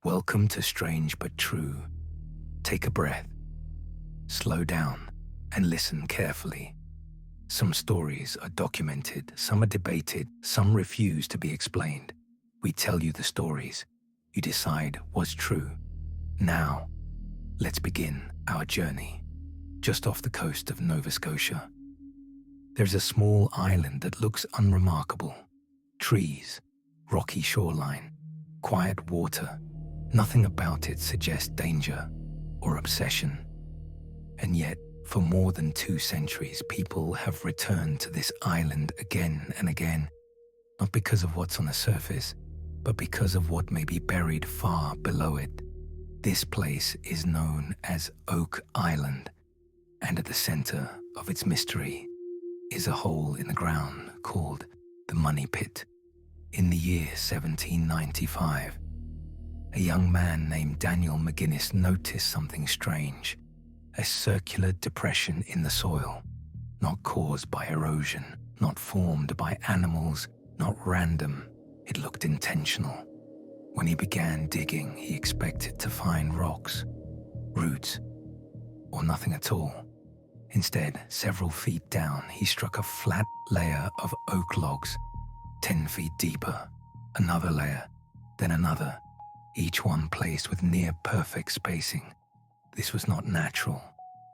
Welcome to Strange But True. Take a breath, slow down, and listen carefully. Some stories are documented, some are debated, some refuse to be explained. We tell you the stories. You decide what's true. Now, let's begin our journey. Just off the coast of Nova Scotia, there's a small island that looks unremarkable. Trees, rocky shoreline, quiet water. Nothing about it suggests danger or obsession. And yet, for more than 2 centuries, people have returned to this island again and again, not because of what's on the surface, but because of what may be buried far below it. This place is known as Oak Island, and at the center of its mystery is a hole in the ground called the Money Pit. In the year 1795, a young man named Daniel McGuinness noticed something strange, a circular depression in the soil, not caused by erosion, not formed by animals, not random. It looked intentional. When he began digging, he expected to find rocks, roots, or nothing at all. Instead, several feet down, he struck a flat layer of oak logs, 10 feet deeper, another layer, then another, each one placed with near-perfect spacing. This was not natural.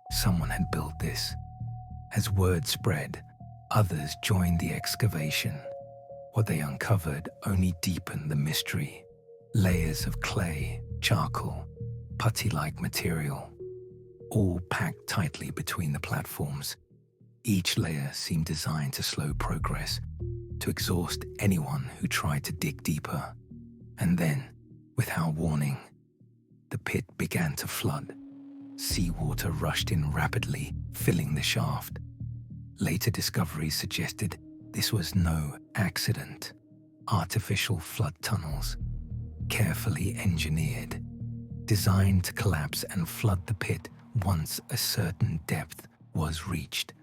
Someone had built this. As word spread, others joined the excavation. What they uncovered only deepened the mystery. Layers of clay, charcoal, putty-like material, all packed tightly between the platforms. Each layer seemed designed to slow progress, to exhaust anyone who tried to dig deeper. And then, without warning, the pit began to flood. Seawater rushed in rapidly, filling the shaft. Later discoveries suggested this was no accident. Artificial flood tunnels, carefully engineered, designed to collapse and flood the pit once a certain depth was reached.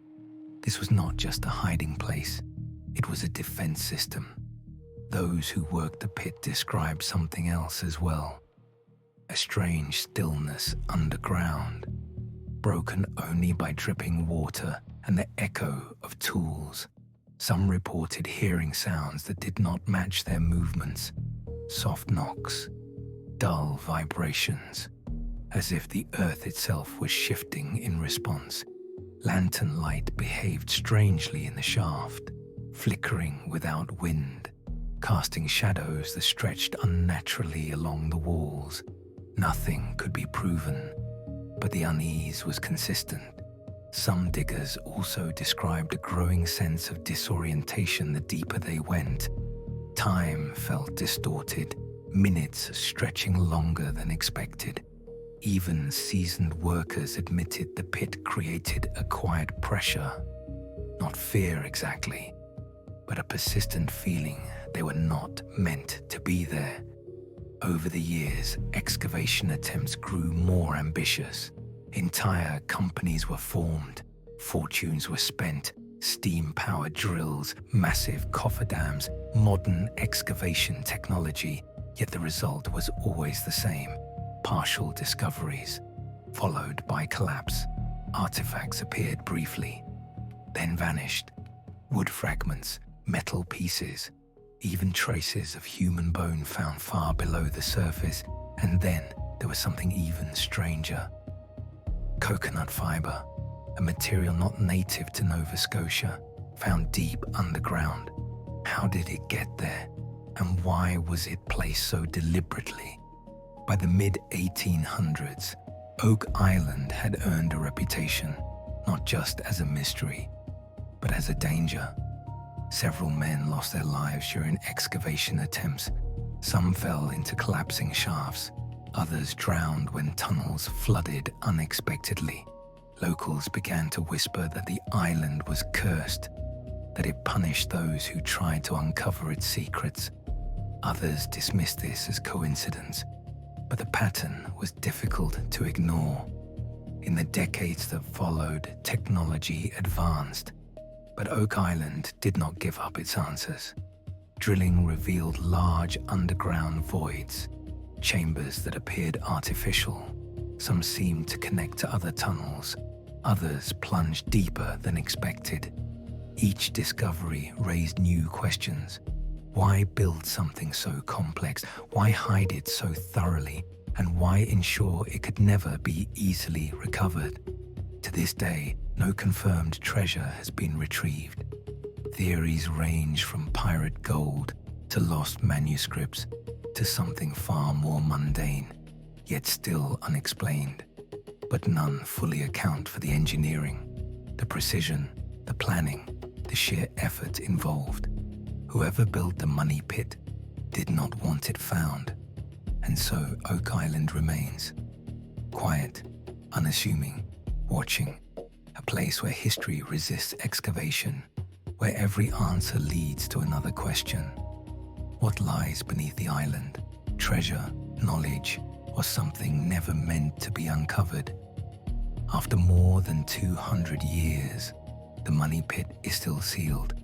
This was not just a hiding place, it was a defense system. Those who worked the pit described something else as well. A strange stillness underground, broken only by dripping water and the echo of tools. Some reported hearing sounds that did not match their movements, soft knocks, dull vibrations, as if the earth itself was shifting in response. Lantern light behaved strangely in the shaft, flickering without wind, casting shadows that stretched unnaturally along the walls. Nothing could be proven, but the unease was consistent. Some diggers also described a growing sense of disorientation the deeper they went. Time felt distorted, minutes stretching longer than expected. Even seasoned workers admitted the pit created a quiet pressure, not fear exactly, but a persistent feeling they were not meant to be there. Over the years, excavation attempts grew more ambitious. Entire companies were formed, fortunes were spent, steam-powered drills, massive cofferdams, modern excavation technology, yet the result was always the same. Partial discoveries, followed by collapse. Artifacts appeared briefly, then vanished. Wood fragments, metal pieces, even traces of human bone found far below the surface. And then there was something even stranger. Coconut fiber, a material not native to Nova Scotia, found deep underground. How did it get there? And why was it placed so deliberately? By the mid-1800s, Oak Island had earned a reputation, not just as a mystery, but as a danger. Several men lost their lives during excavation attempts. Some fell into collapsing shafts. Others drowned when tunnels flooded unexpectedly. Locals began to whisper that the island was cursed, that it punished those who tried to uncover its secrets. Others dismissed this as coincidence, but the pattern was difficult to ignore. In the decades that followed, technology advanced, but Oak Island did not give up its answers. Drilling revealed large underground voids, chambers that appeared artificial. Some seemed to connect to other tunnels, others plunged deeper than expected. Each discovery raised new questions. Why build something so complex? Why hide it so thoroughly? And why ensure it could never be easily recovered? To this day, no confirmed treasure has been retrieved. Theories range from pirate gold to lost manuscripts to something far more mundane, yet still unexplained. But none fully account for the engineering, the precision, the planning, the sheer effort involved. Whoever built the money pit did not want it found, and so Oak Island remains. Quiet, unassuming, watching, a place where history resists excavation, where every answer leads to another question. What lies beneath the island? Treasure, knowledge, or something never meant to be uncovered? After more than 200 years, the money pit is still sealed,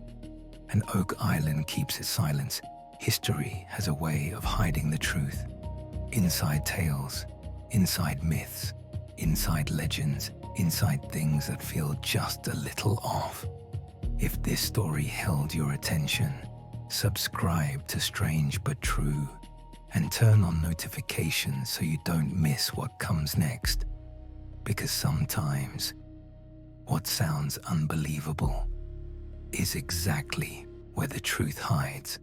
and Oak Island keeps its silence. History has a way of hiding the truth. Inside tales, inside myths, inside legends, inside things that feel just a little off. If this story held your attention, subscribe to Strange But True and turn on notifications so you don't miss what comes next. Because sometimes what sounds unbelievable is exactly where the truth hides.